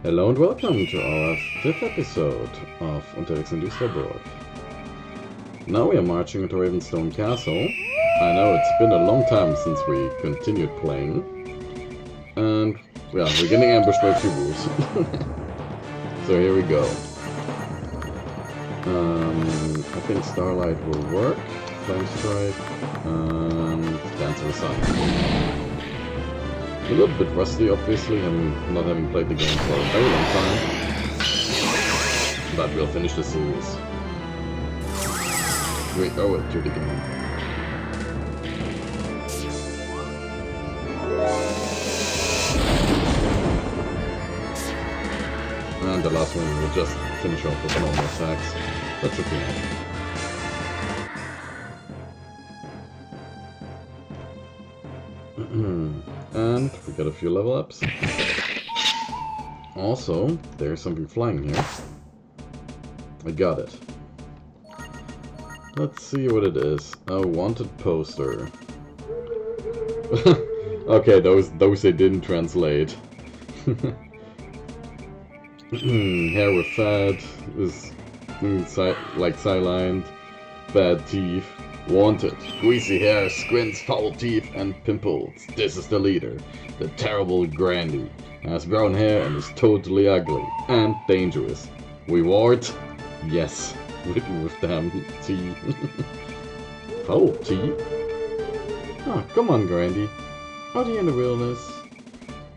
Hello and welcome to our 5th episode of Unterwegs in Düsterburg. Now we are marching into Ravenstone Castle. I know it's been a long time since we continued playing. And, yeah, we're getting ambushed by a few wolves. So here we go. I think Starlight will work. Flame Strike. And Dance of the Sun. A little bit rusty, obviously, not having played the game for a very long time. But we'll finish the series. We owe it to the game. And the last one we'll just finish off with normal attacks. That should be enough. And we got a few level ups. Also, there's something flying here. I got it. Let's see what it is. A wanted poster. Okay, those they didn't translate. Hair with fat is like sidelined, bad teeth. Wanted. Greasy hair, squints, foul teeth, and pimples. This is the leader. The terrible Grandy. Has brown hair and is totally ugly. And dangerous. Reward? Yes. Written with damn T. Foul T? Oh, come on, Grandy. Out here in the wilderness,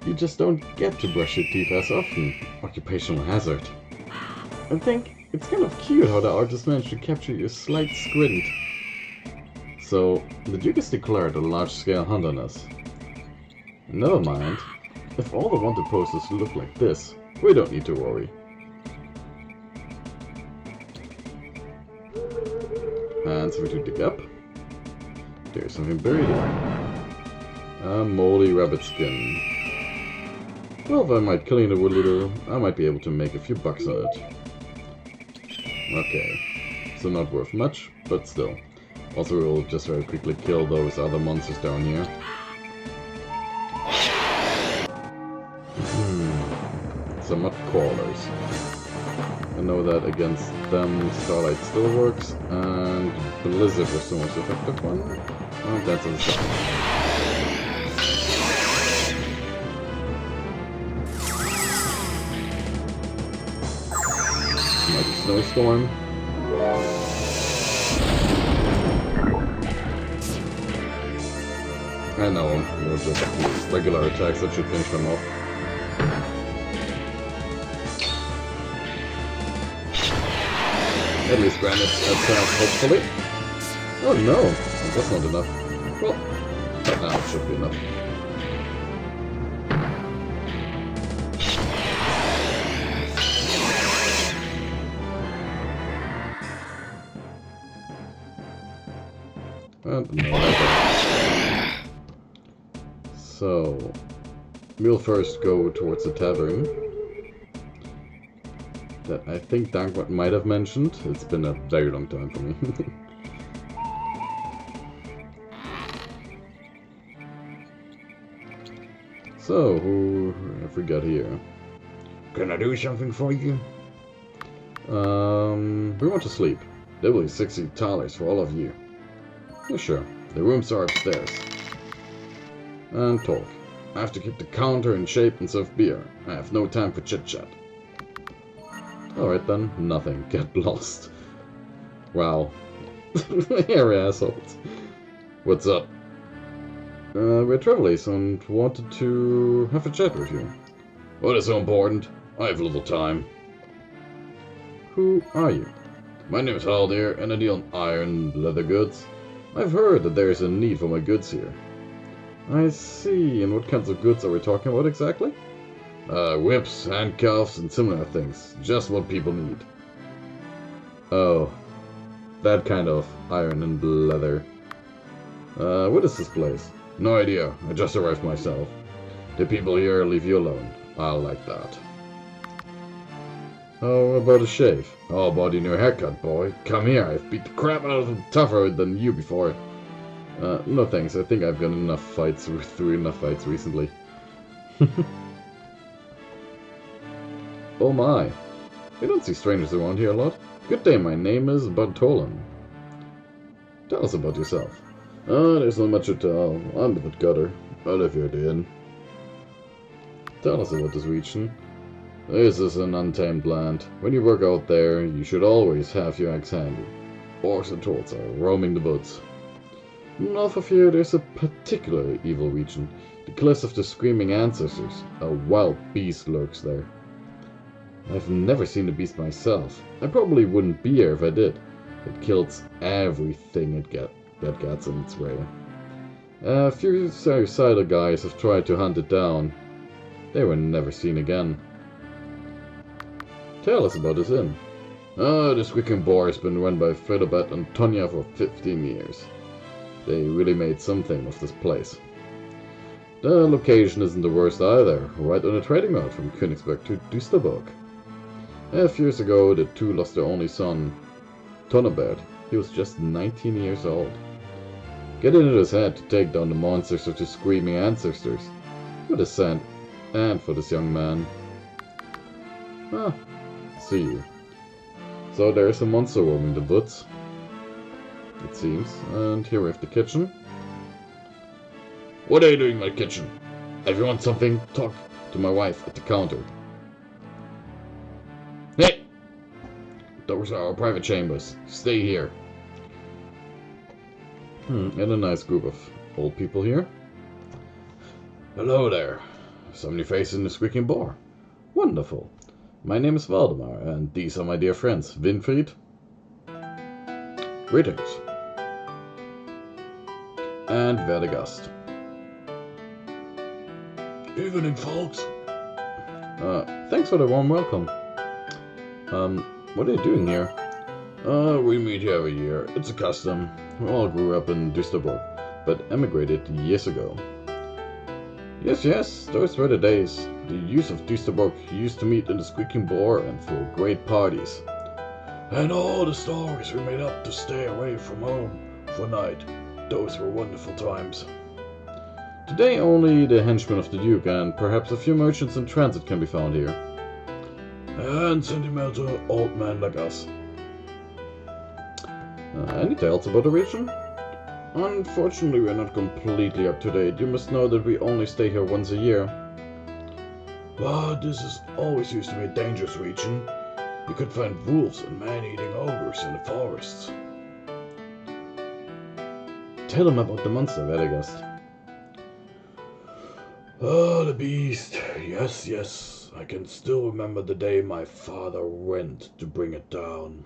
you just don't get to brush your teeth as often. Occupational hazard. I think it's kind of cute how the artist managed to capture your slight squint. So, the Duke has declared a large-scale hunt on us. Never mind. If all the wanted posters look like this, we don't need to worry. And so we to dig up. There's something buried here. A moldy rabbit skin. Well, if I might kill the wood leader, I might be able to make a few bucks on it. Okay. So not worth much, but still. Also, we'll just very quickly kill those other monsters down here. Some mud crawlers. I know that against them, Starlight still works, and Blizzard was the most effective one. And that's on the side. Mighty Snowstorm. I know, we'll just use regular attacks, that should finish them off. At least granite attacks, hopefully. Oh no, that's not enough. Well, but now it should be enough. And no, so, we'll first go towards the tavern that I think Dankbot might have mentioned. It's been a very long time for me. So, who have we got here? Can I do something for you? We want to sleep. There will be 60 thalers for all of you. Yeah, sure. The rooms are upstairs. And talk. I have to keep the counter in shape and serve beer. I have no time for chit-chat. Alright then, nothing. Get lost. Wow. You're assholes. What's up? We're travelers and wanted to have a chat with you. What is so important? I have little time. Who are you? My name is Haldir and I deal in iron and leather goods. I've heard that there is a need for my goods here. I see. And what kinds of goods are we talking about exactly? Whips, handcuffs, and similar things. Just what people need. Oh. That kind of iron and leather. What is this place? No idea. I just arrived myself. The people here leave you alone. I like that. How about a shave? How about a new haircut, boy? Come here. I've beat the crap out of them tougher than you before. No thanks. I think I've got enough fights, through enough fights recently. Oh my. You don't see strangers around here a lot. Good day, my name is Bartolan. Tell us about yourself. There's not much to tell. I'm the gutter. I live here at the inn. Tell us about this region. This is an untamed land. When you work out there, you should always have your axe handy. Orcs and trolls are roaming the woods. North of here, there's a particularly evil region. The Cliffs of the Screaming Ancestors. A wild beast lurks there. I've never seen a beast myself. I probably wouldn't be here if I did. It kills everything that gets in its way. A few suicidal guys have tried to hunt it down. They were never seen again. Tell us about this inn. The Squeaking boar has been run by Fredobert and Tonya for 15 years. They really made something of this place. The location isn't the worst either, right on a trading route from Königsberg to Düsterburg. A few years ago, the two lost their only son, Tonabert. He was just 19 years old. Get it into his head to take down the monsters of the Screaming Ancestors. What a sad end for this young man. See you. So there's a monster roaming the woods, it seems. And here we have the kitchen. What are you doing in my kitchen? If you want something, talk to my wife at the counter. Hey! Those are our private chambers. Stay here. And a nice group of old people here. Hello there. So many faces in the Squeaking boar. Wonderful. My name is Valdemar, and these are my dear friends, Winfried. Greetings. And Verdegast. Evening, folks. Thanks for the warm welcome. What are you doing here? We meet here every year. It's a custom. We all grew up in Düsterburg, but emigrated years ago. Yes, those were the days. The youth of Düsterburg used to meet in the Squeaking boar and throw great parties. And all the stories we made up to stay away from home for night. Those were wonderful times. Today only the henchmen of the Duke and perhaps a few merchants in transit can be found here. And sentimental old men like us. Any tales about the region? Unfortunately, we are not completely up to date. You must know that we only stay here once a year. But this has always used to be a dangerous region. You could find wolves and man-eating ogres in the forests. Tell them about the monster, Vedegast. The beast. Yes. I can still remember the day my father went to bring it down.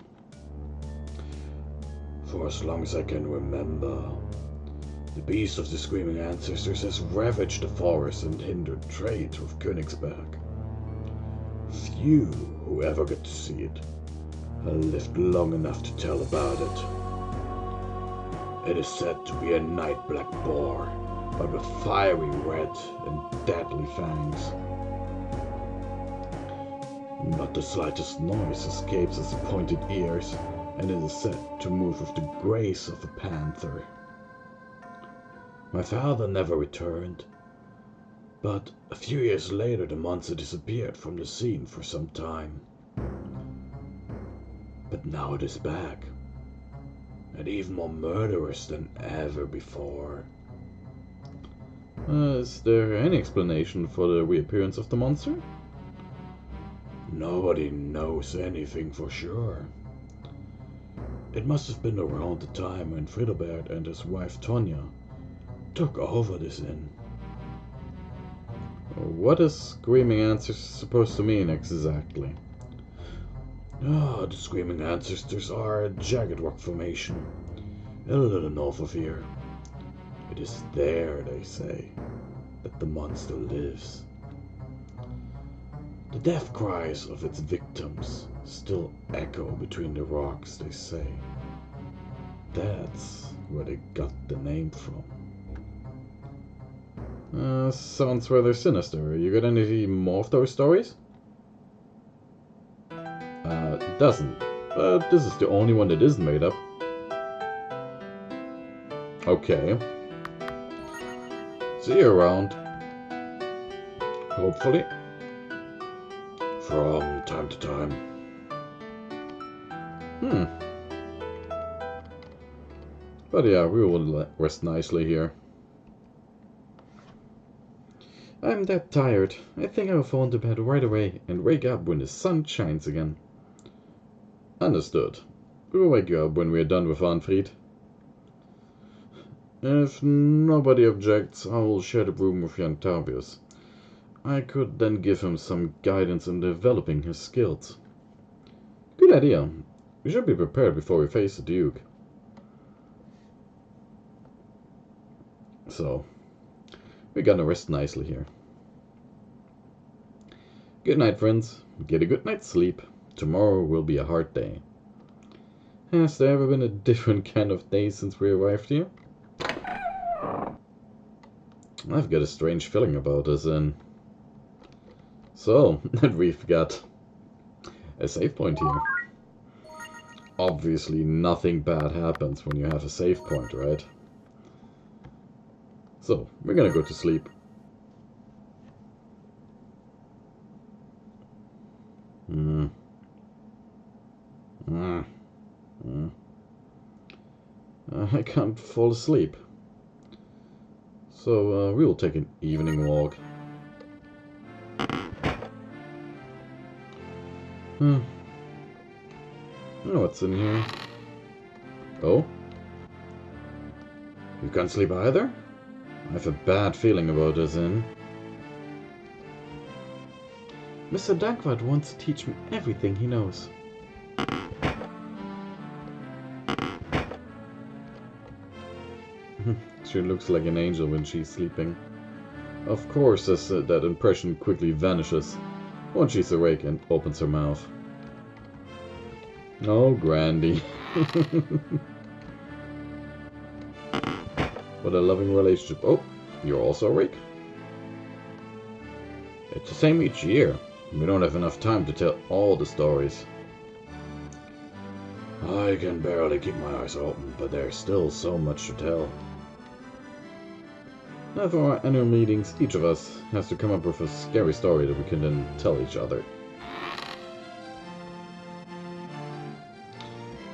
For as long as I can remember, the beast of the Screaming Ancestors has ravaged the forest and hindered trade with Königsberg. Few who ever get to see it have lived long enough to tell about it. It is said to be a night black boar, but with fiery red and deadly fangs. Not the slightest noise escapes its pointed ears, and it is said to move with the grace of a panther. My father never returned, but a few years later the monster disappeared from the scene for some time. But now it is back, and even more murderous than ever before. Is there any explanation for the reappearance of the monster? Nobody knows anything for sure. It must have been around the time when Fridobert and his wife Tonya took over this inn. What is Screaming Ancestors supposed to mean exactly? The Screaming Ancestors are a jagged rock formation, a little north of here. It is there, they say, that the monster lives. The death cries of its victims still echo between the rocks, they say. That's where they got the name from. Sounds rather sinister. You got any more of those stories? It doesn't. But this is the only one that isn't made up. Okay. See you around. Hopefully. from time to time. But yeah, we will rest nicely here. I'm that tired. I think I'll fall into bed right away and wake up when the sun shines again. Understood. We'll wake you up when we're done with Anfried. If nobody objects, I will share the room with Jan Tarbius. I could then give him some guidance in developing his skills. Good idea. We should be prepared before we face the Duke. So, we're gonna rest nicely here. Good night, friends. Get a good night's sleep. Tomorrow will be a hard day. Has there ever been a different kind of day since we arrived here? I've got a strange feeling about this, and so that we've got a save point here. Obviously, nothing bad happens when you have a save point, right? So, we're gonna go to sleep. I can't fall asleep. So, we will take an evening walk. Oh, what's in here? Oh? You can't sleep either? I have a bad feeling about this inn. Mr. Dankwart wants to teach me everything he knows. She looks like an angel when she's sleeping. Of course, that impression quickly vanishes once she's awake and opens her mouth. Oh, Grandy. What a loving relationship. Oh, you're also awake? It's the same each year. We don't have enough time to tell all the stories. I can barely keep my eyes open, but there's still so much to tell. Now for our annual meetings, each of us has to come up with a scary story that we can then tell each other.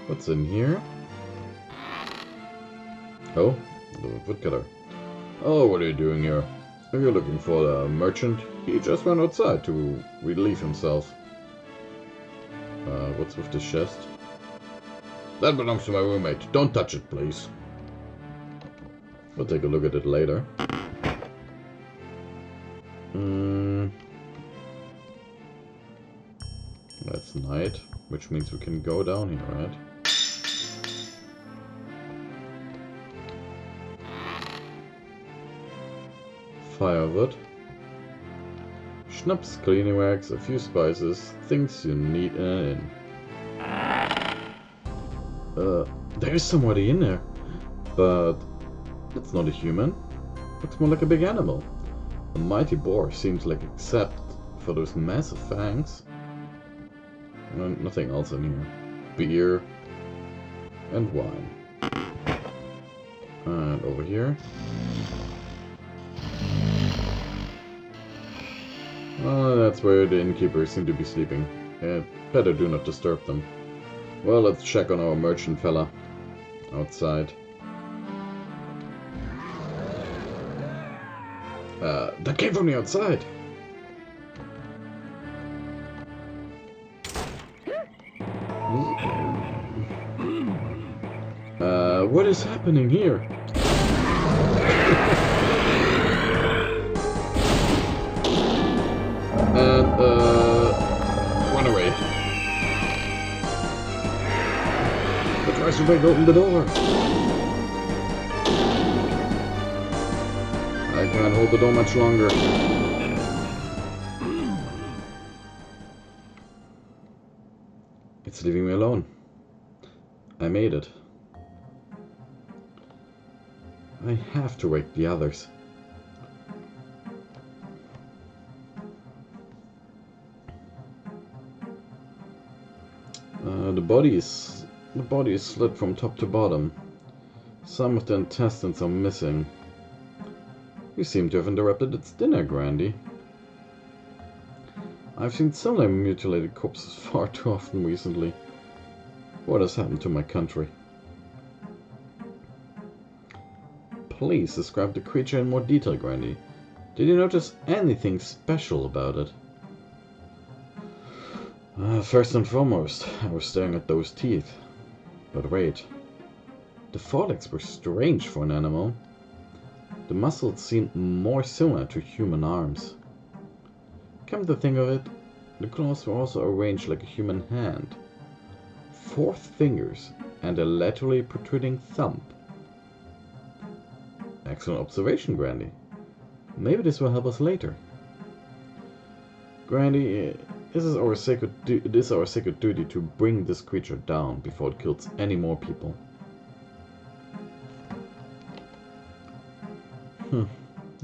What's in here? Oh, the woodcutter. Oh, what are you doing here? Are you looking for the merchant? He just went outside to relieve himself. What's with the chest? That belongs to my roommate. Don't touch it, please. We'll take a look at it later. That's night, which means we can go down here, right? Firewood. Schnapps, cleaning rags, a few spices, things you need in an inn. There's somebody in there, but it's not a human. Looks more like a big animal. A mighty boar seems like, except for those massive fangs. Nothing else in here. Beer and wine. And over here. That's where the innkeepers seem to be sleeping. Better do not disturb them. Well, let's check on our merchant fella outside. That came from the outside! What is happening here? And, run away. But tries to break open the door. I can't hold the door much longer. It's leaving me alone. I made it. I have to wake the others. The body is slit from top to bottom. Some of the intestines are missing. You seem to have interrupted its dinner, Grandy. I've seen so many mutilated corpses far too often recently. What has happened to my country? Please describe the creature in more detail, Grandy. Did you notice anything special about it? First and foremost, I was staring at those teeth. But wait. The forelegs were strange for an animal. The muscles seemed more similar to human arms. Come to think of it, the claws were also arranged like a human hand. 4 fingers and a laterally protruding thumb. Excellent observation, Grandy. Maybe this will help us later. Grandy, it is our sacred duty to bring this creature down before it kills any more people.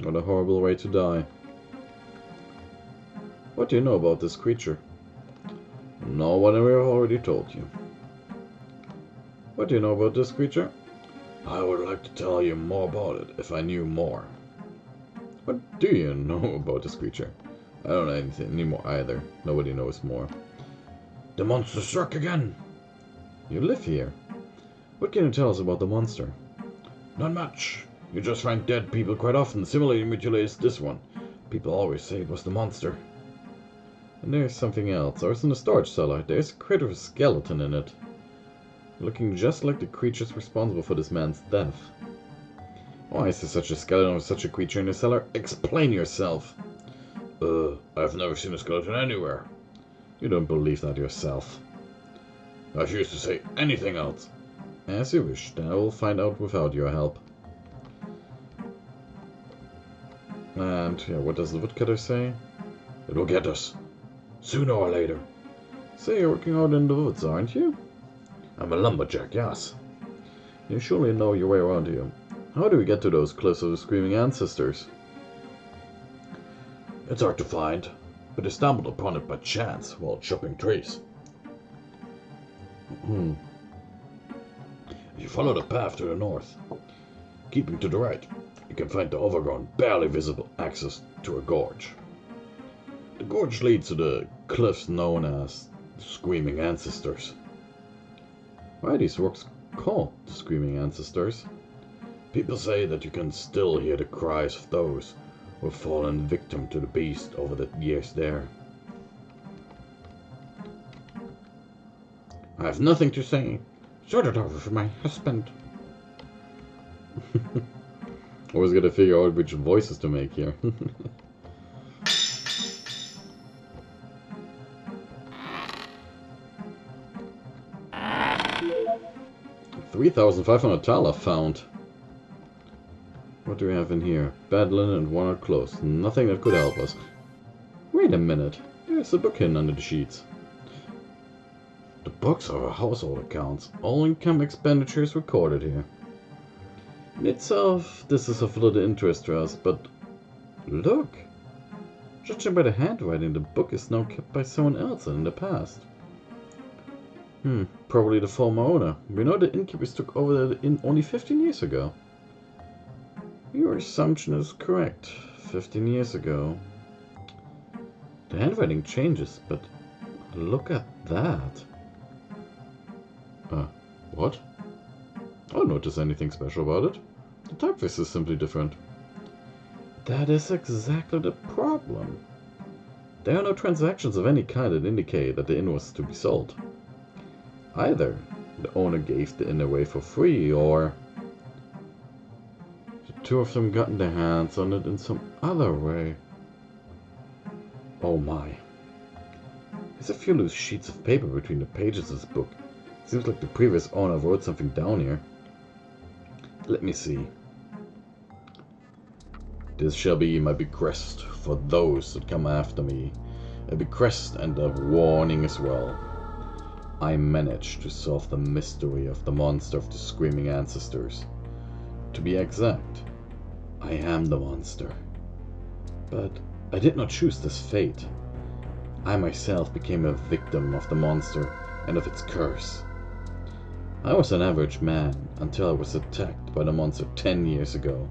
What a horrible way to die. What do you know about this creature? Know what I have already told you. What do you know about this creature? I would like to tell you more about it if I knew more. What do you know about this creature? I don't know anything anymore either. Nobody knows more. The monster struck again! You live here. What can you tell us about the monster? Not much. You just find dead people quite often. Similarly mutilates this one. People always say it was the monster. And there's something else. I was in the storage cellar. There's a crate with a skeleton in it. Looking just like the creatures responsible for this man's death. Why is there such a skeleton of such a creature in the cellar? Explain yourself! I've never seen a skeleton anywhere. You don't believe that yourself. I refuse to say anything else. As you wish, then I will find out without your help. And, yeah, what does the woodcutter say? It will get us. Sooner or later. So you're working out in the woods, aren't you? I'm a lumberjack, yes. You surely know your way around here. How do we get to those cliffs of the Screaming Ancestors? It's hard to find, but I stumbled upon it by chance while chopping trees. If you follow the path to the north, keeping to the right, you can find the overgrown, barely visible access to a gorge. The gorge leads to the cliffs known as the Screaming Ancestors. Why are these rocks called the Screaming Ancestors? People say that you can still hear the cries of those who have fallen victim to the beast over the years there. I have nothing to say. Sort it over for my husband. Always gotta figure out which voices to make here. 3,500 thaler found. What do we have in here? Bad linen and worn-out clothes. Nothing that could help us. Wait a minute. There's a book hidden under the sheets. The books are our household accounts. All income expenditures recorded here. In itself, this is of little interest to us, but look. Judging by the handwriting, the book is now kept by someone else than in the past. Probably the former owner. We know the innkeepers took over the inn only 15 years ago. Your assumption is correct. 15 years ago. The handwriting changes, but look at that. What? I don't notice anything special about it. The typeface is simply different. That is exactly the problem. There are no transactions of any kind that indicate that the inn was to be sold. Either the owner gave the inn away for free, or the two of them got their hands on it in some other way. Oh my. There's a few loose sheets of paper between the pages of this book. Seems like the previous owner wrote something down here. Let me see. This shall be my bequest for those that come after me. A bequest and a warning as well. I managed to solve the mystery of the monster of the Screaming Ancestors. To be exact, I am the monster. But I did not choose this fate. I myself became a victim of the monster and of its curse. I was an average man until I was attacked by the monster 10 years ago.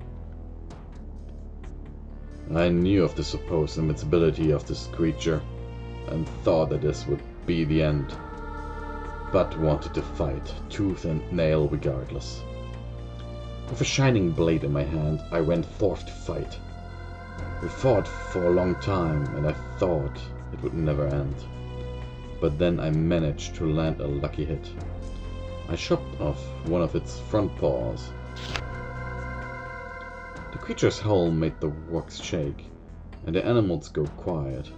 I knew of the supposed invincibility of this creature, and thought that this would be the end, but wanted to fight, tooth and nail regardless. With a shining blade in my hand, I went forth to fight. We fought for a long time, and I thought it would never end. But then I managed to land a lucky hit. I chopped off one of its front paws. The creature's howl made the rocks shake, and the animals go quiet.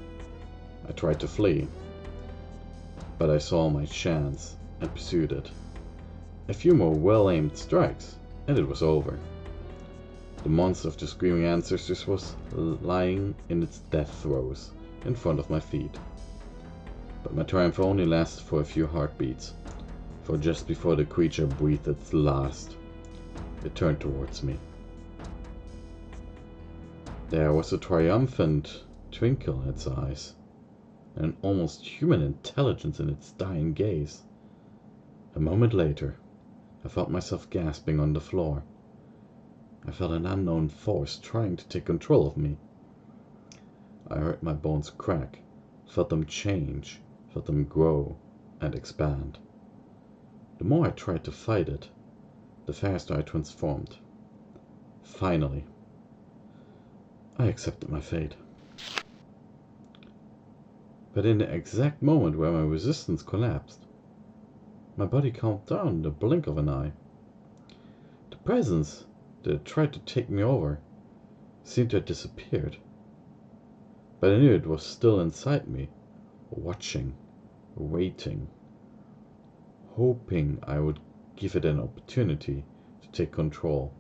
I tried to flee, but I saw my chance and pursued it. A few more well-aimed strikes, and it was over. The monster of the Screaming Ancestors was lying in its death throes in front of my feet. But my triumph only lasted for a few heartbeats, for just before the creature breathed its last, it turned towards me. There was a triumphant twinkle in its eyes, and an almost human intelligence in its dying gaze. A moment later, I felt myself gasping on the floor. I felt an unknown force trying to take control of me. I heard my bones crack, felt them change, felt them grow and expand. The more I tried to fight it, the faster I transformed. Finally, I accepted my fate. But in the exact moment where my resistance collapsed, my body calmed down in the blink of an eye. The presence that had tried to take me over seemed to have disappeared. But I knew it was still inside me, watching, waiting, hoping I would give it an opportunity to take control.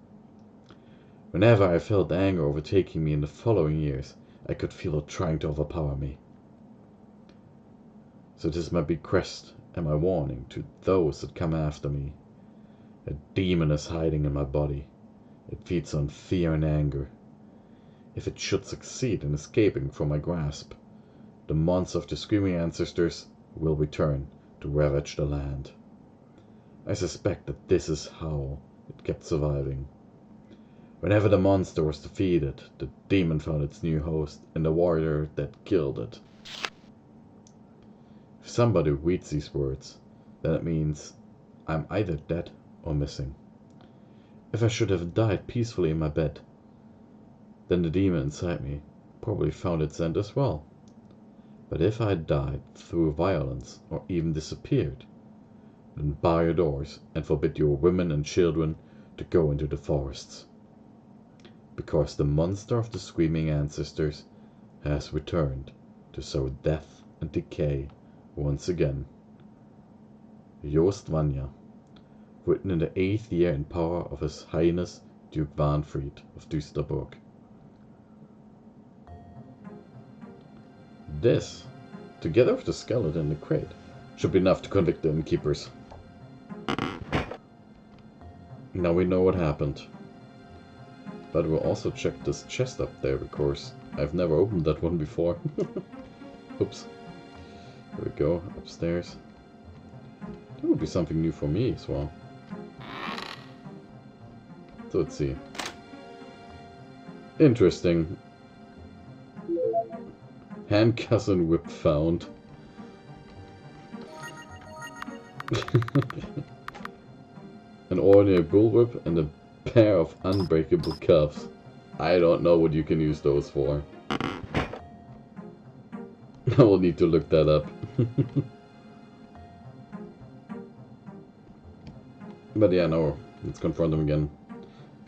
Whenever I felt anger overtaking me in the following years, I could feel it trying to overpower me. So this is my bequest and my warning to those that come after me. A demon is hiding in my body. It feeds on fear and anger. If it should succeed in escaping from my grasp, the monster of the Screaming Ancestors will return to ravage the land. I suspect that this is how it kept surviving. Whenever the monster was defeated, the demon found its new host in the warrior that killed it. If somebody reads these words, then it means I'm either dead or missing. If I should have died peacefully in my bed, then the demon inside me probably found its end as well. But if I died through violence or even disappeared, then bar your doors and forbid your women and children to go into the forests. Because the monster of the Screaming Ancestors has returned to sow death and decay once again. Joost Vanya, written in the 8th year in power of His Highness Duke Wahnfried of Düsterburg. This, together with the skeleton in the crate, should be enough to convict the innkeepers. Now we know what happened. But we'll also check this chest up there, because I've never opened that one before. Oops. There we go, upstairs. That would be something new for me as well. So let's see. Interesting. Handcuffs and whip found. An ordinary bullwhip and a pair of unbreakable cuffs. I don't know what you can use those for. I will need to look that up. But yeah, no, let's confront him again.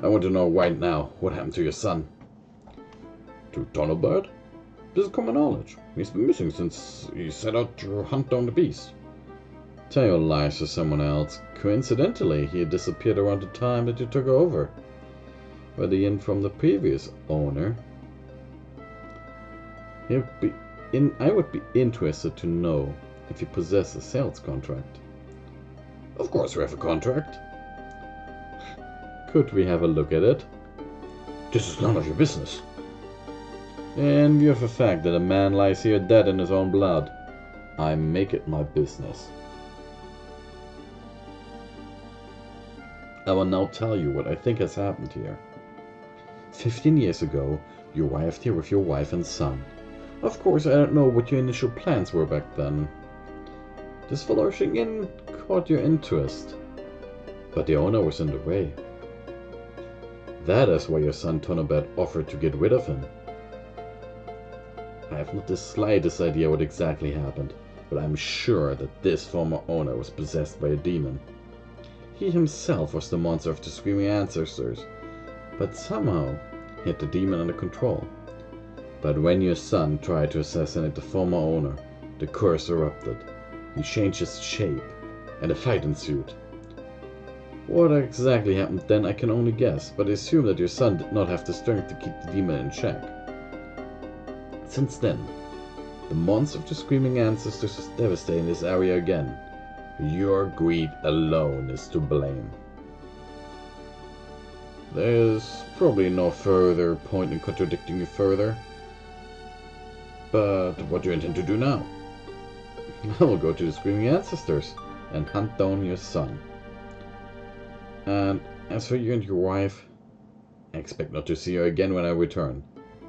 I want to know right now what happened to your son. To Tunnelbird? This is common knowledge. He's been missing since he set out to hunt down the beast. Tell your lies to someone else. Coincidentally, he had disappeared around the time that you took over. Whether in from the previous owner. I would be interested to know if you possess a sales contract. Of course we have a contract. Could we have a look at it? This is none of your business. In view of the fact that a man lies here dead in his own blood, I make it my business. I will now tell you what I think has happened here. 15 years ago, you arrived here with your wife and son. Of course, I don't know what your initial plans were back then. This flourishing inn caught your interest, but the owner was in the way. That is why your son Tonobet offered to get rid of him. I have not the slightest idea what exactly happened, but I'm sure that this former owner was possessed by a demon. He himself was the monster of the Screaming Ancestors, but somehow he had the demon under control. But when your son tried to assassinate the former owner, the curse erupted. He changed his shape, and a fight ensued. What exactly happened then I can only guess, but I assume that your son did not have the strength to keep the demon in check. Since then, the monster of the Screaming Ancestors is devastating this area again. Your greed alone is to blame. There's probably no further point in contradicting you further. But what do you intend to do now? I will go to the Screaming Ancestors and hunt down your son. And as for you and your wife, I expect not to see her again when I return.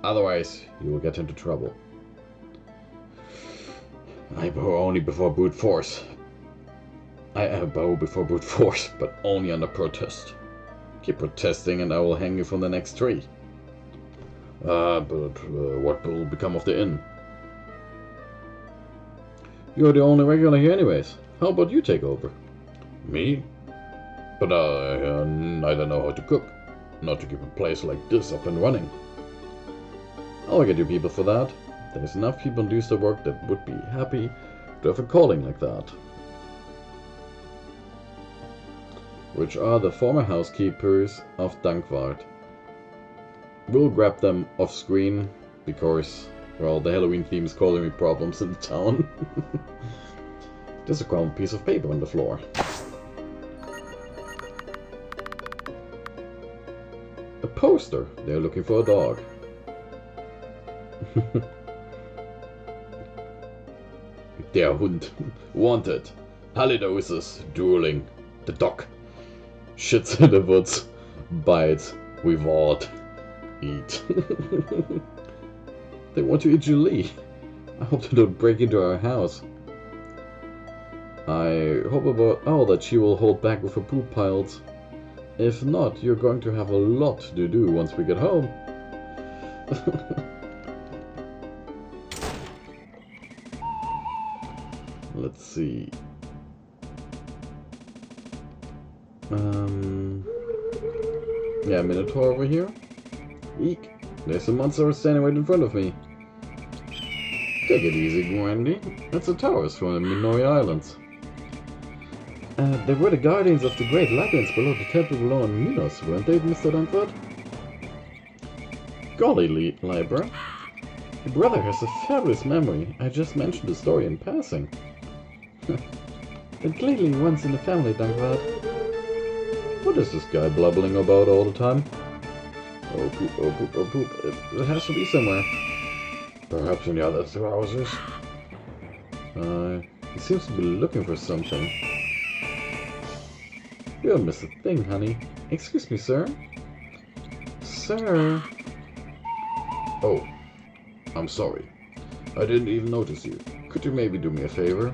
Otherwise, you will get into trouble. I bow only before brute force. I bow before brute force, but only under protest. Keep protesting and I will hang you from the next tree. But what will become of the inn? You're the only regular here anyways. How about you take over? Me? But I neither know how to cook, not to keep a place like this up and running. I'll get you people for that. There's enough people in Düsterburg that would be happy to have a calling like that. Which are the former housekeepers of Dankwart. We'll grab them off screen because, well, the Halloween theme is causing me problems in the town. There's a crumpled piece of paper on the floor. A poster. They're looking for a dog. Der Hund. Wanted. Halidoses. Dueling. The dog. Shits in the woods. Bites. Reward. Eat. They want to eat Julie. I hope they don't break into our house. I hope about all that she will hold back with her poop piles. If not, you're going to have a lot to do once we get home. Let's see. Yeah, Minotaur over here. Eek. There's a monster standing right in front of me. Take it easy, Grandy. That's the towers from the Minoy Islands. They were the guardians of the great labyrinths below the temple below in Minos, weren't they, Mr. Dankwart? Golly, Libra. Your brother has a fabulous memory. I just mentioned the story in passing. It clearly runs in the family, Dankwart. What is this guy blubbering about all the time? Oh poop, oh poop, oh poop. It has to be somewhere. Perhaps in the other trousers. He seems to be looking for something. You don't miss a thing, honey. Excuse me, sir. Sir. Oh, I'm sorry. I didn't even notice you. Could you maybe do me a favor?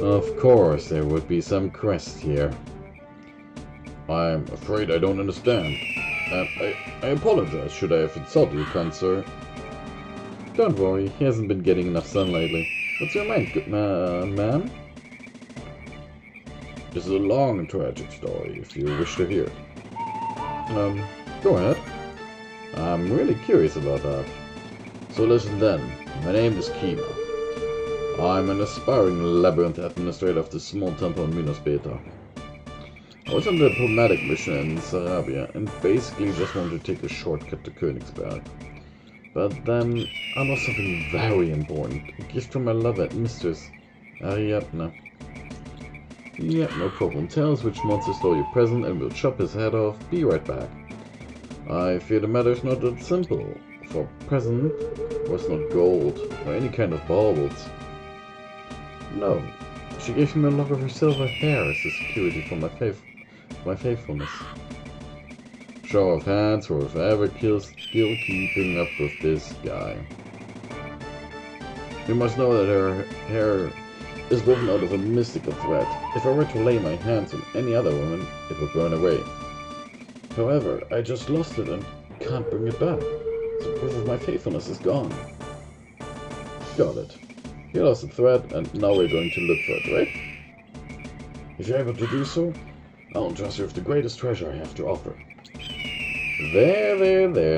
Of course, there would be some quest here. I'm afraid I don't understand. I apologize should I have insulted you, kind sir. Don't worry, he hasn't been getting enough sun lately. What's your mind, good man? This is a long and tragic story, if you wish to hear. Go ahead. I'm really curious about that. So listen then, my name is Kima. I'm an aspiring labyrinth administrator of the small temple in Minos Beta. I was on the diplomatic mission in Sarabia and basically just wanted to take a shortcut to Königsberg. But then I lost something very important, a gift from my lover and mistress, Ariadna. Yep, no problem. Tell us which monster stole your present and we'll chop his head off. Be right back. I fear the matter's not that simple. For present was not gold or any kind of baubles. No, she gave me a lock of her silver hair as a security for my faithfulness. Show of hands, whoever kills still keeping up with this guy. You must know that her hair is woven out of a mystical thread. If I were to lay my hands on any other woman, it would burn away. However, I just lost it and can't bring it back. So proof of my faithfulness is gone. Got it. You lost the thread, and now we're going to look for it, right? If you're able to do so, I'll entrust you with the greatest treasure I have to offer. There,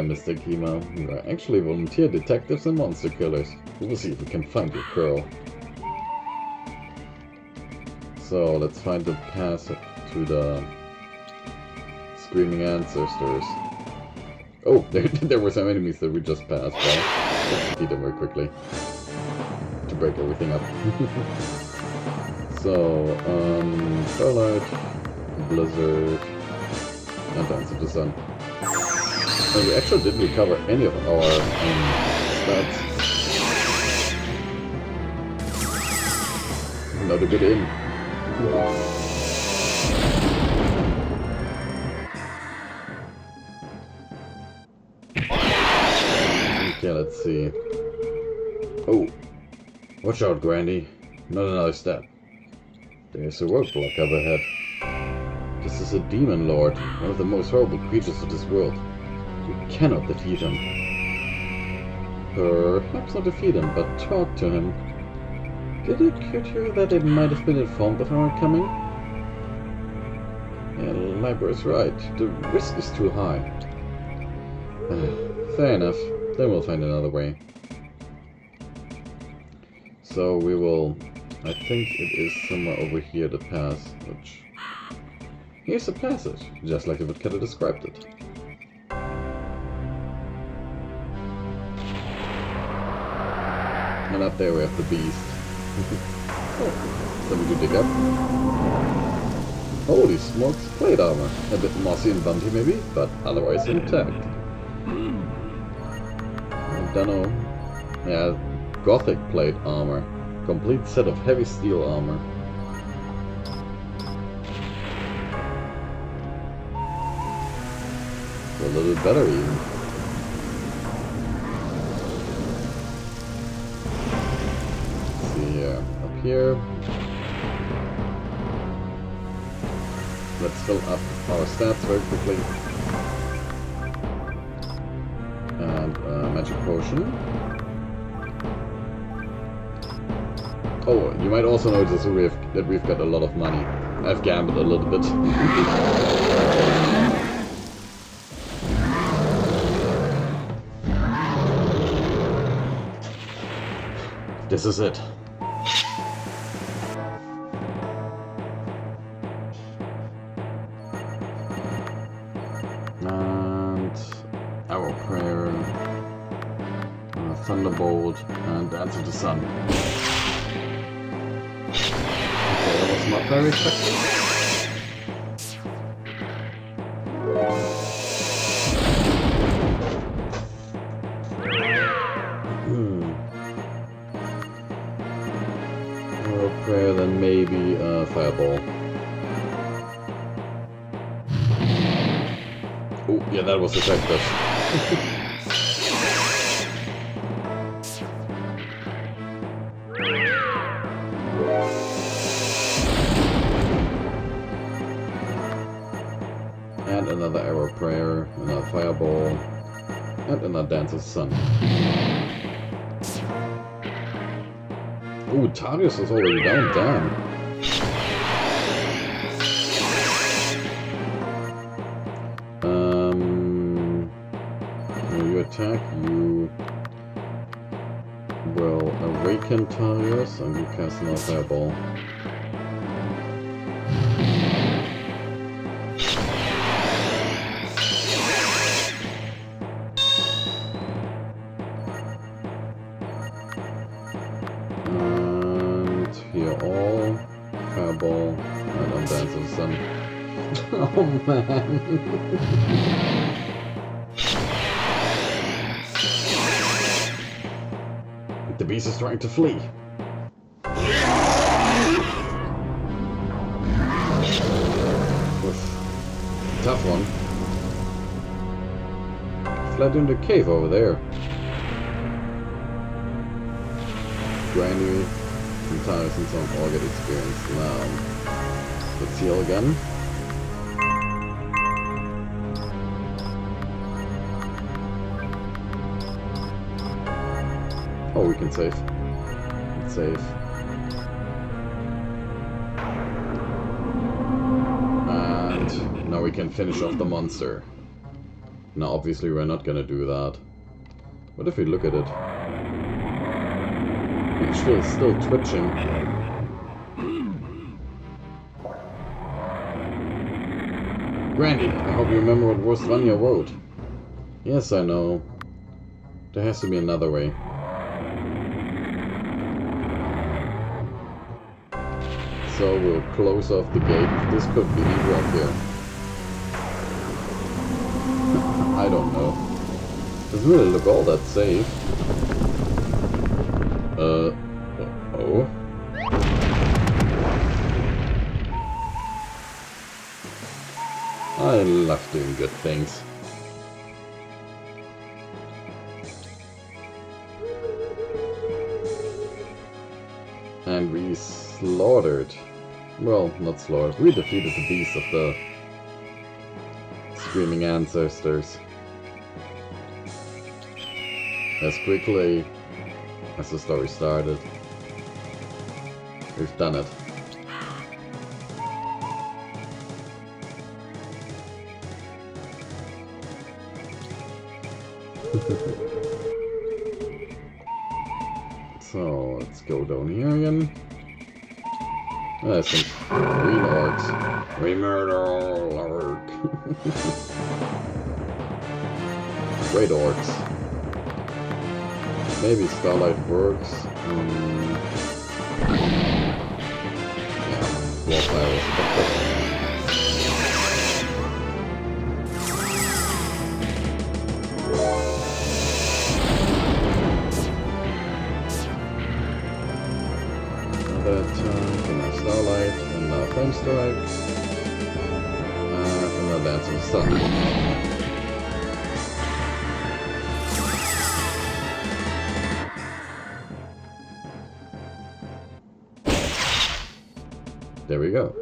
Mr. Kima. You are actually volunteer detectives and monster killers. We'll see if we can find your girl. So, let's find the path to the Screaming Ancestors. Oh, there were some enemies that we just passed by. Let's defeat them very quickly. To break everything up. So, Starlight, Blizzard, and Dance of the Sun. And we actually didn't recover any of our stats. Not a good aim. Okay, let's see. Oh, watch out, Grandy. Not another step. There's a roadblock up ahead. This is a demon lord, one of the most horrible creatures of this world. We cannot defeat him. Perhaps not defeat him, but talk to him. Did it occur to you that they might have been informed of our coming? Yeah, Library's right. The risk is too high. Fair enough. Then we'll find another way. So we will... I think it is somewhere over here, the pass, which... Here's a passage, just like the woodcutter described it. And up there we have the beast. Oh, something to dig up. Holy smokes, plate armor. A bit mossy and bumpy maybe, but otherwise intact. I don't know. Yeah, gothic plate armor. Complete set of heavy steel armor. A little better even. Let's see here. Up here. Let's fill up our stats very quickly. And magic potion. Oh, you might also notice that we've got a lot of money. I've gambled a little bit. This is it. And Arrow Prayer, Thunderbolt, and Dance of the Sun. Okay, that was not very effective. Prayer, then maybe Fireball. Oh, yeah, that was effective. And another Arrow Prayer, another Fireball, and another Dance of the Sun. Ooh, Tarius is already down, damn. When you attack, you will awaken Tarius and you cast another Fireball. All Fireball and on Dance of the Sun. Oh man. The beast is trying to flee. Tough one. fled in the cave over there. Grandy, some tires and some all get experience. Now, let's heal again. Oh, we can save. Let's save. And now we can finish off the monster. Now, obviously, we're not gonna do that. What if we look at it? It's still twitching. Grandy, I hope you remember what was Vanya wrote. Yes, I know. There has to be another way. So we'll close off the gate. This could be the rock here. I don't know. Doesn't really look all that safe. Oh. I love doing good things. And we slaughtered. Well, not slaughtered. We defeated the beast of the screaming ancestors. As quickly as the story started. We've done it. So, let's go down here again. There's some green orcs. We murder all orc. Great orcs. Maybe Starlight works. Yeah, Wallfire. Starlight, and now Flame Strike, and now Dancing Sun. There we go.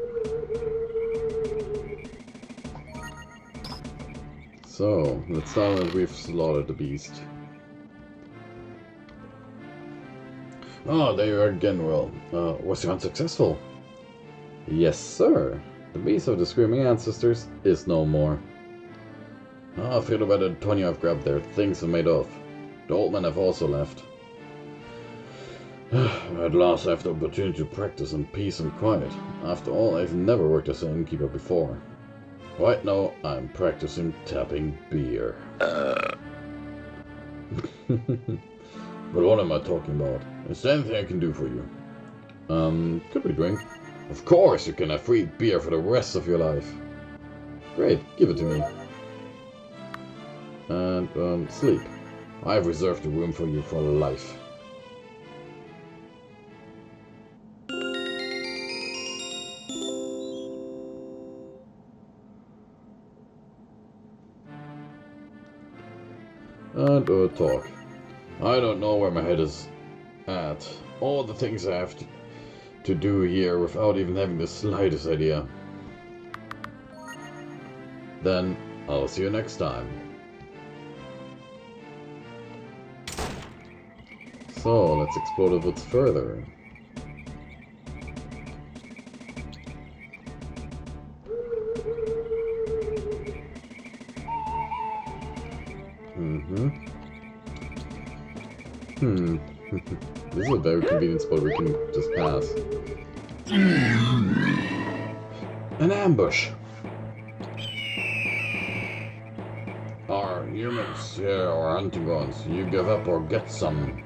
So, let's start that we've slaughtered the beast. Oh, there you are again, well. Was you unsuccessful? Yes, sir. The beast of the screaming ancestors is no more. I feel about the 20 I've grabbed there. Things are made off. The old men have also left. At last I have the opportunity to practice in peace and quiet. After all, I've never worked as an innkeeper before. Right now, I'm practicing tapping beer. But what am I talking about? Is there anything I can do for you? Could we drink? Of course, you can have free beer for the rest of your life. Great, give it to me. And, sleep. I've reserved a room for you for life. And, talk. I don't know where my head is at. All the things I have to do here without even having the slightest idea. Then, I'll see you next time. So, let's explore the woods further. This is a very convenient spot we can just pass. An ambush! Our humans here are hunting guns. You give up or get some.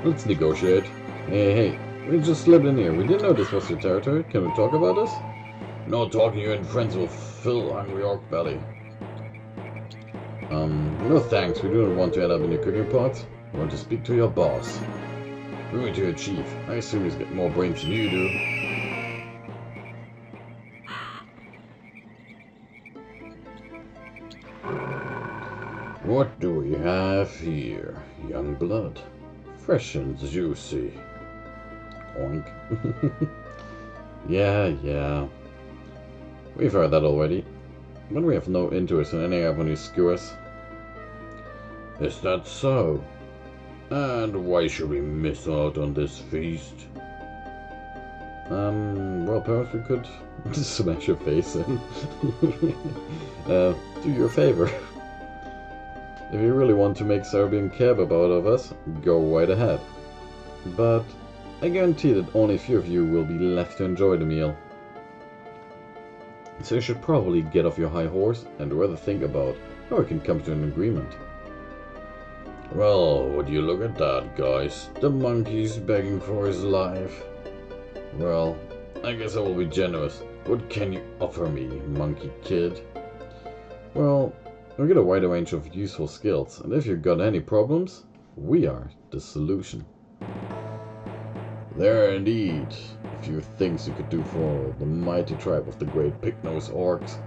Let's negotiate. Hey, we just slipped in here. We didn't know this was your territory. Can we talk about this? No talking, you and friends will fill hungry orc belly. No thanks, we don't want to end up in your cooking pot. We want to speak to your boss. Bring me to your chief. I assume he's got more brains than you do. What do we have here? Young blood. Fresh and juicy. Oink. Yeah. We've heard that already. But we have no interest in any of these skewers. Is that so? And why should we miss out on this feast? Well, perhaps we could smash your face in. Do you a favor. If you really want to make Serbian kebab out of us, go right ahead. But I guarantee that only a few of you will be left to enjoy the meal. So you should probably get off your high horse and rather think about how we can come to an agreement. Well, would you look at that, guys? The monkey's begging for his life. Well, I guess I will be generous. What can you offer me, monkey kid? Well, we get a wide range of useful skills, and if you've got any problems, we are the solution. There are indeed a few things you could do for the mighty tribe of the great pig-nosed orcs.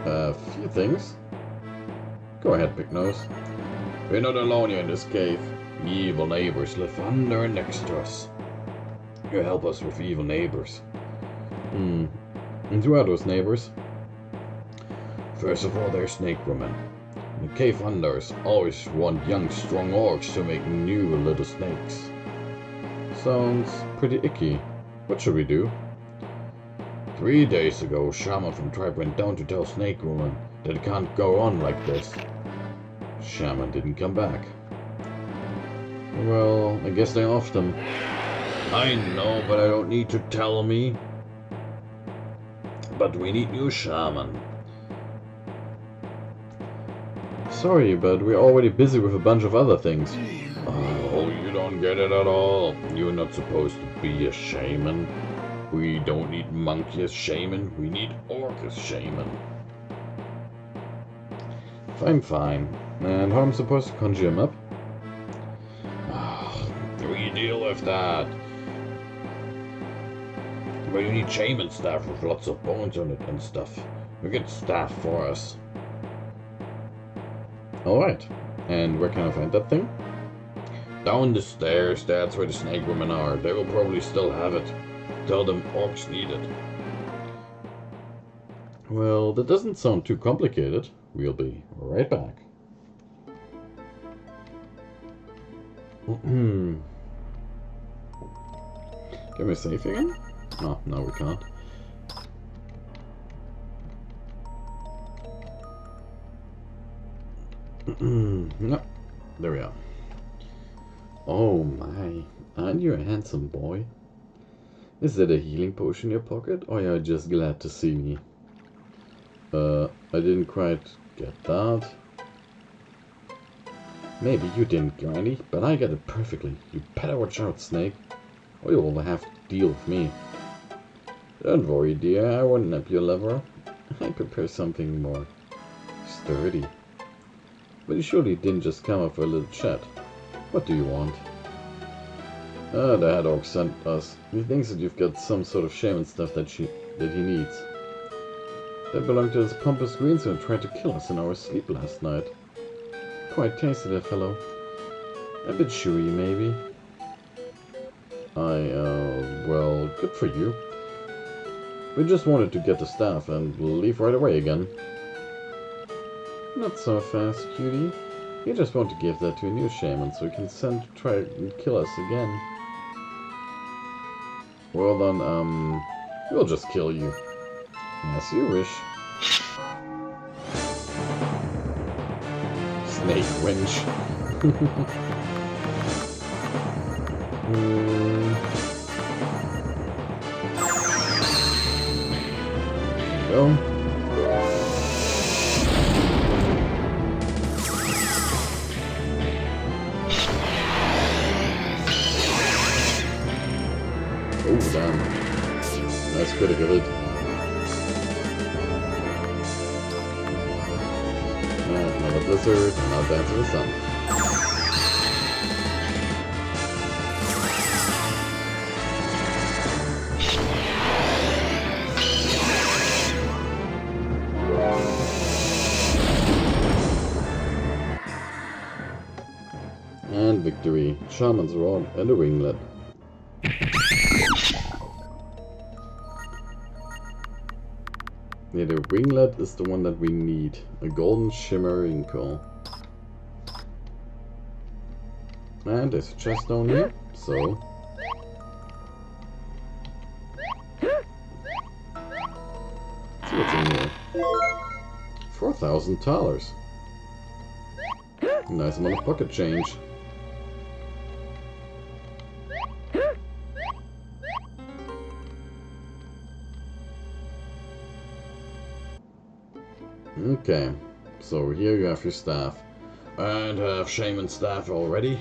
A few things? Go ahead, pig-nose. We're not alone here in this cave. Evil neighbors live under and next to us. You help us with evil neighbors. And who are those neighbors? First of all, there's snake women. The cave hunters always want young, strong orcs to make new little snakes. Sounds pretty icky. What should we do? 3 days ago, shaman from tribe went down to tell snake woman that it can't go on like this. Shaman didn't come back. Well, I guess they offed them. I know, but I don't need to tell me. But we need new shaman. Sorry, but we're already busy with a bunch of other things. Oh, you don't get it at all. You're not supposed to be a shaman. We don't need monkey as shaman. We need orc as shaman. Fine. And how am I supposed to conjure him up? We deal with that. But you need shaman staff with lots of bones on it and stuff. You get staff for us. Alright. And where can I find that thing? Down the stairs. That's where the snake women are. They will probably still have it. Tell them orcs need it. Well, that doesn't sound too complicated. We'll be right back. Can we save again? Oh, no, we can't. No, there we are. Oh my, aren't you a handsome boy? Is that a healing potion in your pocket, or are you just glad to see me? I didn't quite get that. Maybe you didn't, Grandy, but I got it perfectly. You better watch out, Snake, or you will have to deal with me. Don't worry, dear, I won't nip your liver. I prepare something more sturdy. But you surely didn't just come up for a little chat. What do you want? The head orc sent us. He thinks that you've got some sort of shaman stuff that he needs. That belonged to this pompous greensword who tried to kill us in our sleep last night. Quite tasty, that fellow. A bit chewy, maybe. Well, good for you. We just wanted to get the staff and we'll leave right away again. Not so fast, cutie. You just want to give that to a new shaman so he can send to try and kill us again. Well then, we'll just kill you. As you wish. Snake winch. Go. Oh damn. That's critical hit. Another blizzard, and now dance in the sun. And victory. Shaman's Rod and a ringlet. Yeah, the ringlet is the one that we need. A golden shimmering coal. And there's a chest down here, so... Let's see what's in here. $4,000. Nice amount of pocket change. Okay, so here you have your staff. And have shaman staff already?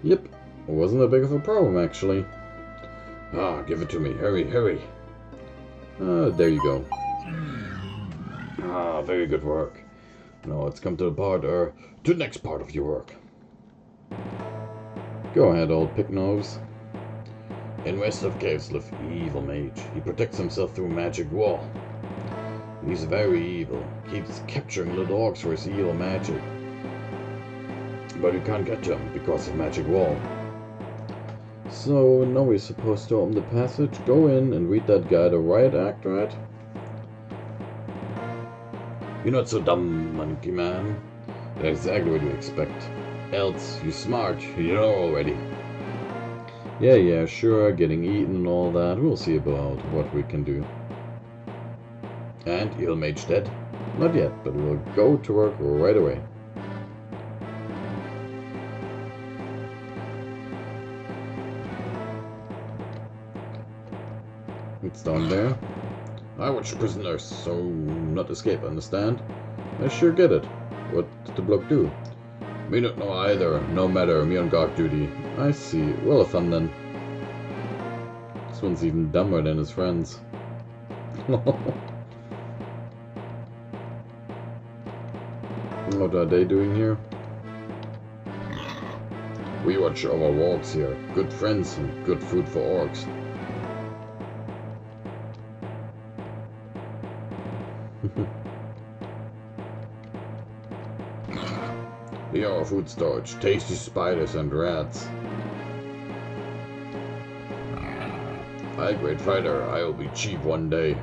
Yep, wasn't that big of a problem actually. Ah, give it to me, hurry, hurry. There you go. Ah, very good work. Now let's come to to the next part of your work. Go ahead, old picknose. In west of caves lives evil mage. He protects himself through magic wall. He's very evil. Keeps capturing little orcs for his evil magic. But you can't get to him because of magic wall. So now we're supposed to open the passage, go in and read that guide, a riot act, right? You're not so dumb, monkey man. That's exactly what you expect. Else, you're smart, you know already. Yeah, sure, getting eaten and all that. We'll see about what we can do. And evil mage dead? Not yet, but we'll go to work right away. It's down there. I watch prisoners, so not escape, understand? I sure get it. What did the bloke do? Me not know either. No matter, me on guard duty. I see. Well fun then. This one's even dumber than his friends. What are they doing here? We watch our walks here. Good friends and good food for orcs. Here are food storage, tasty spiders and rats. I great fighter, I will be chief one day.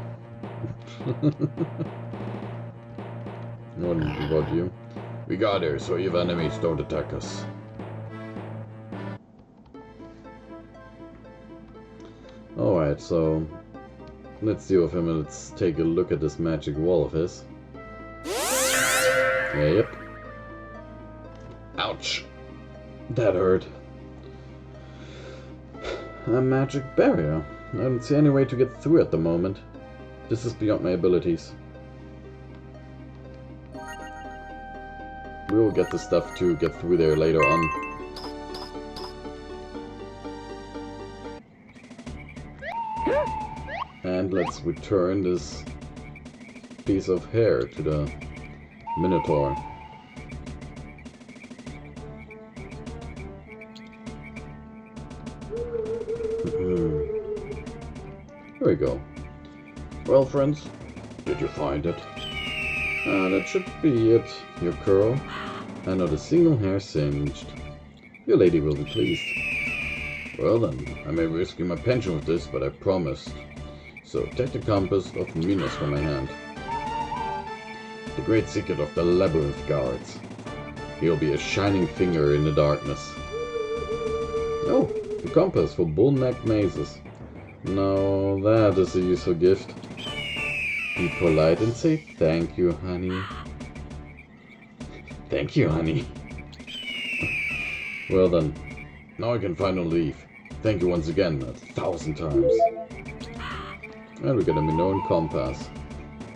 What about you? We got here, so evil enemies don't attack us. Alright, so let's deal with him and let's take a look at this magic wall of his. Yep. Ouch. That hurt. A magic barrier. I don't see any way to get through at the moment. This is beyond my abilities. We will get the stuff to get through there later on. And let's return this piece of hair to the Minotaur. Here we go. Well, friends, did you find it? That should be it, your curl. And not a single hair singed. Your lady will be pleased. Well then, I may risk my pension with this, but I promised. So take the compass of Minos from my hand. The great secret of the labyrinth guards. He'll be a shining finger in the darkness. Oh, the compass for bull-necked mazes. Now that is a useful gift. Be polite and say thank you, honey. Thank you, honey. Well then, now I can finally leave. Thank you once again, 1,000 times. And we get a Minoan compass.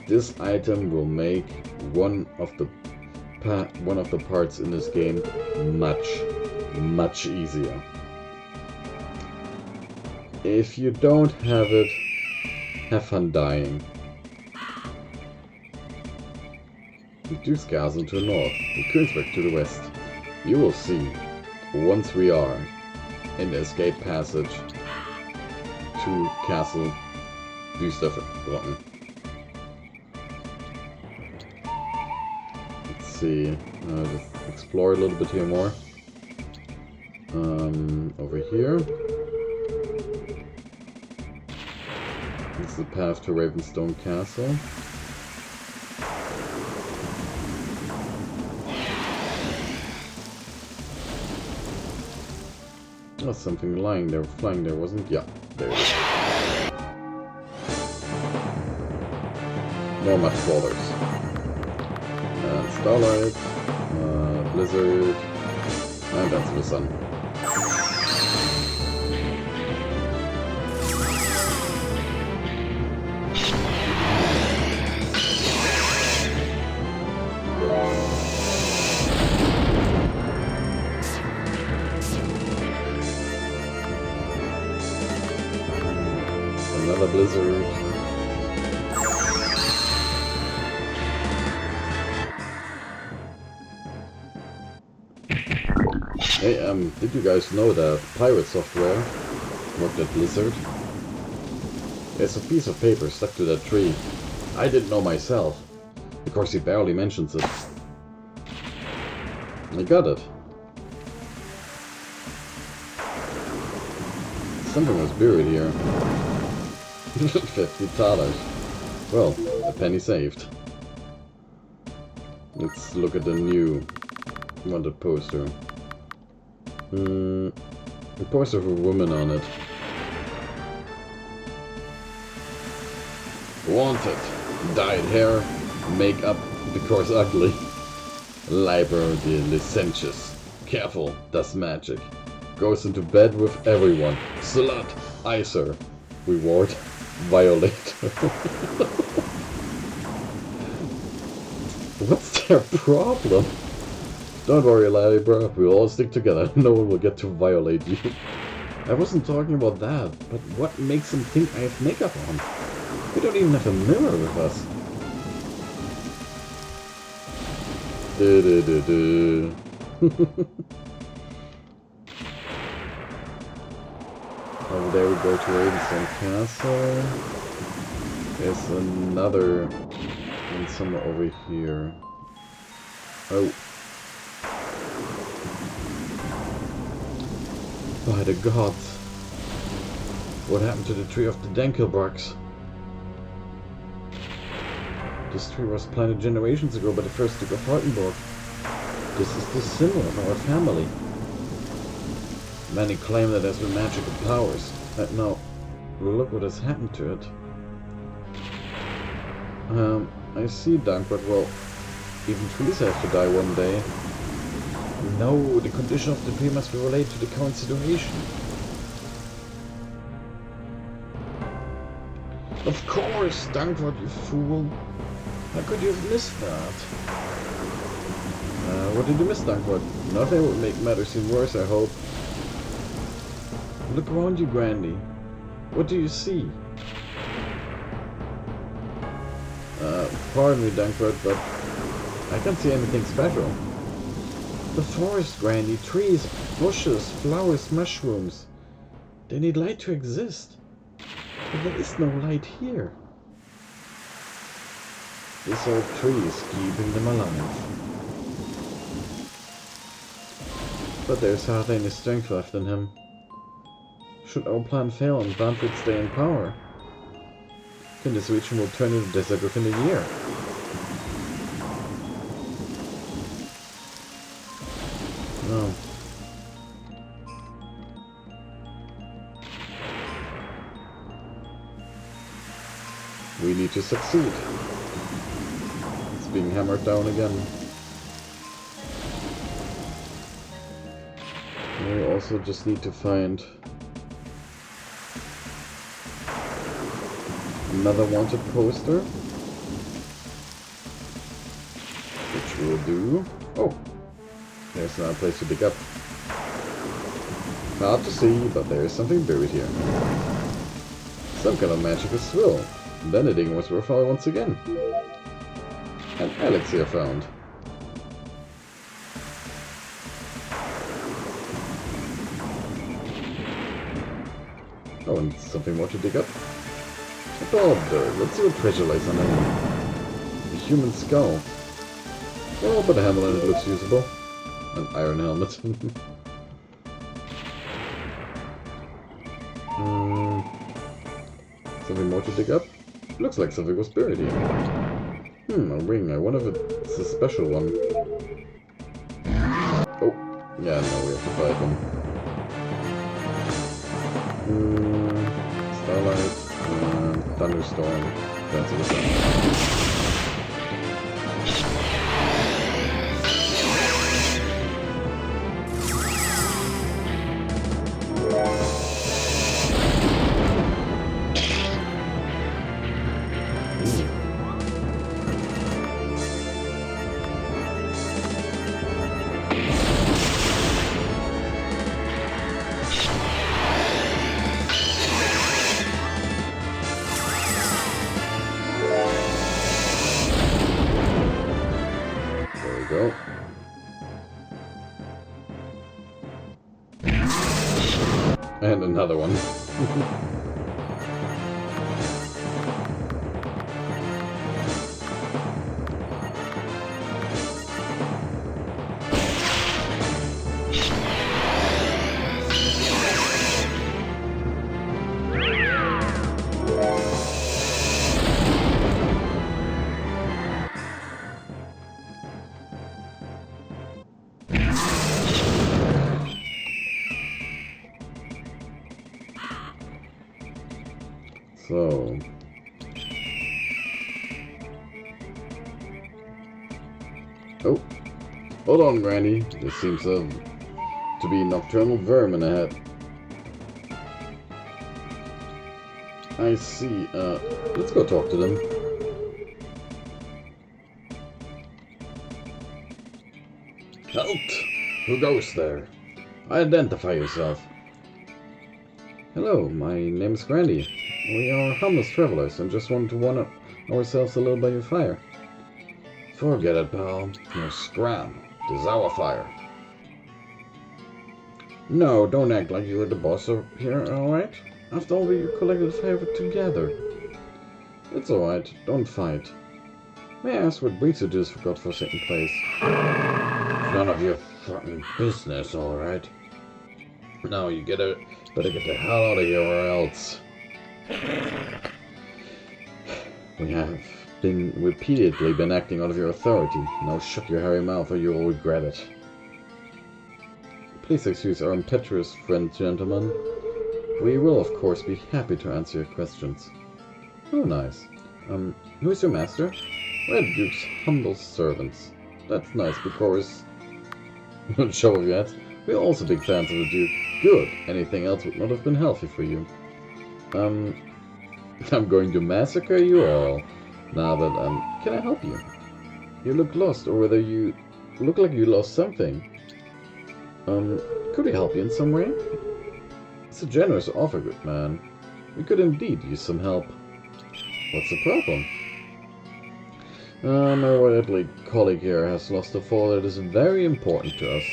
This item will make one of the parts in this game much easier. If you don't have it, have fun dying. The Duke's Castle to the north, the Königsberg to the west. You will see, once we are in the escape passage to Castle Düsterburg. Let's see, just explore a little bit here more. Over here. This is the path to Ravenstone Castle. Oh, something lying there, flying there, wasn't it? Yeah, there it is. More much crawlers. And starlight, blizzard, and that's the sun. Another blizzard. Hey, did you guys know that pirate software worked at Blizzard? There's a piece of paper stuck to that tree. I didn't know myself. Of course, he barely mentions it. I got it. Something was buried here. $50. Well, a penny saved. Let's look at the new wanted poster. A poster of a woman on it. Wanted. Dyed hair, makeup because ugly. Liber de licentious. Careful, does magic. Goes into bed with everyone. Slut. Icer. Reward. Violator. What's their problem? Don't worry, Libra. We'll all stick together. No one will get to violate you. I wasn't talking about that, but what makes them think I have makeup on? We don't even have a mirror with us. Over there we go to Ravenstone Castle. There's another one somewhere over here. Oh. By the gods. What happened to the tree of the Dankelbarks? This tree was planted generations ago by the first Duke of Hartenborg. This is the symbol of our family. Many claim that it has been magical powers. And now, look what has happened to it. I see, Dankworth. Well, even trees have to die one day. No, the condition of the tree must be related to the current situation. Of course, Dankworth, you fool. How could you have missed that? What did you miss, Dankworth? Nothing would make matters seem worse, I hope. Look around you, Grandy. What do you see? Pardon me, Dankworth, but I can't see anything special. The forest, Grandy. Trees, bushes, flowers, mushrooms. They need light to exist. But there is no light here. This old tree is keeping them alive. But there's hardly any strength left in him. Should our plan fail and Banford stay in power, then this region will turn into desert within a year. No. We need to succeed. It's being hammered down again. We also just need to find another wanted poster, which we'll do. Oh, there's another place to dig up. Hard to see, but there is something buried here. Some kind of magical swill. Then the digging was worthwhile once again. An elixir found. Oh, and something more to dig up. A ball of dirt. Let's see what treasure lies underneath. A human skull. Oh, but a helmet on it looks usable. An iron helmet. Something more to dig up? Looks like something was buried here. A ring. I wonder if it's a special one. Oh, yeah, no, we have to fight them. Starlight, thunderstorm. Fancy the sun. Go. And another one. So, oh, hold on, Grandy. There seems to be nocturnal vermin ahead. I see. Let's go talk to them. Halt! Who goes there? Identify yourself. Hello, my name is Grandy. We are harmless travelers and just want to warm ourselves a little by your fire. Forget it, pal. No scram. It is our fire. No, don't act like you're the boss here, alright? After all, we collected fire together. It's alright. Don't fight. May I ask what brings you to this godforsaken place? None of your fucking business, alright? Now you better get the hell out of here or else. We have repeatedly been acting out of your authority. Now shut your hairy mouth or you will regret it. Please excuse our impetuous friend, gentlemen. We will, of course, be happy to answer your questions. Oh, nice. Who is your master? We're the Duke's humble servants. That's nice because... Don't show it yet. We're also big fans of the Duke. Good. Anything else would not have been healthy for you. I'm going to massacre you all. Now that, can I help you? You look lost, or whether you look like you lost something. Could we help you in some way? It's a generous offer, good man. We could indeed use some help. What's the problem? My worldly colleague here has lost a fall that is very important to us.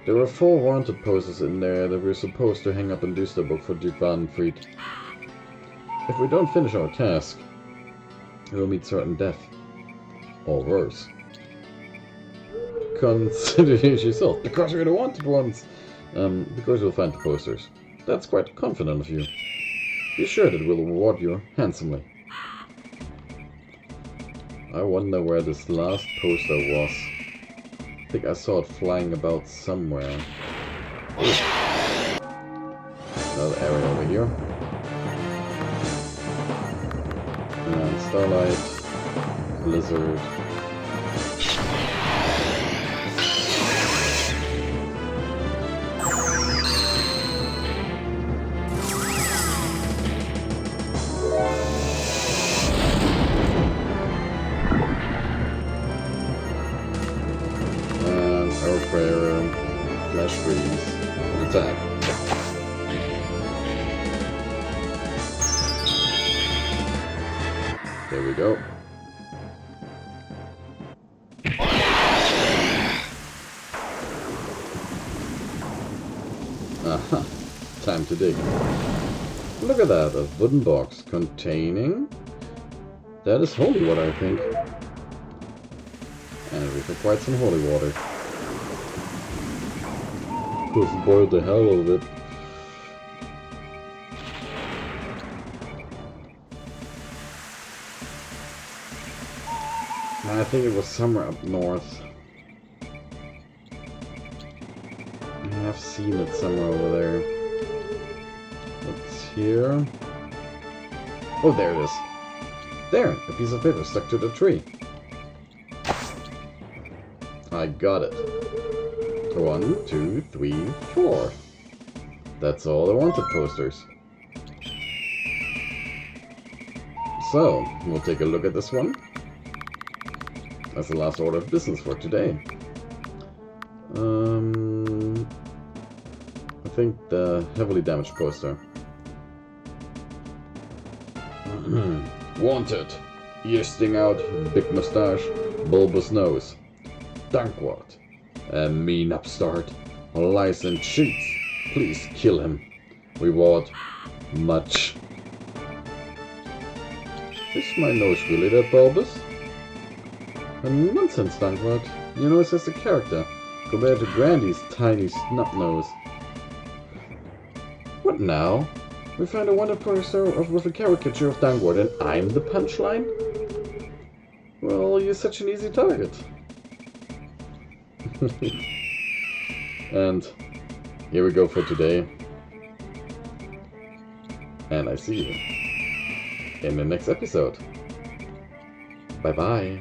There were 4 wanted posters in there that we're supposed to hang up in Düsterburg for Duke Wadenfried. If we don't finish our task, we will meet certain death. Or worse. Consider it yourself, because you're the wanted ones. Because you'll find the posters. That's quite confident of you. Be sure that we'll reward you handsomely. I wonder where this last poster was. I think I saw it flying about somewhere. Another area over here. And Starlight, Blizzard. Flash freeze, and attack. There we go. Aha, time to dig. Look at that, a wooden box containing... That is holy water, I think. And we can quite some holy water. Boiled the hell out of it. I think it was somewhere up north. I have seen it somewhere over there. It's here. Oh, there it is. There, a piece of paper stuck to the tree. I got it. 1, 2, 3, 4. That's all the wanted posters. So, we'll take a look at this one. That's the last order of business for today. I think the heavily damaged poster. Wanted. Ears sting out, big mustache, bulbous nose. Dankwart. A mean upstart. Lies and cheats. Please kill him. Reward. Much. Is my nose really that bulbous? Nonsense, Dankwart. Your nose has a character, compared to Grandy's tiny snub nose. What now? We found a wanted poster with a caricature of Dankwart, and I'm the punchline? Well, you're such an easy target. And here we go for today. And I see you in the next episode. Bye bye.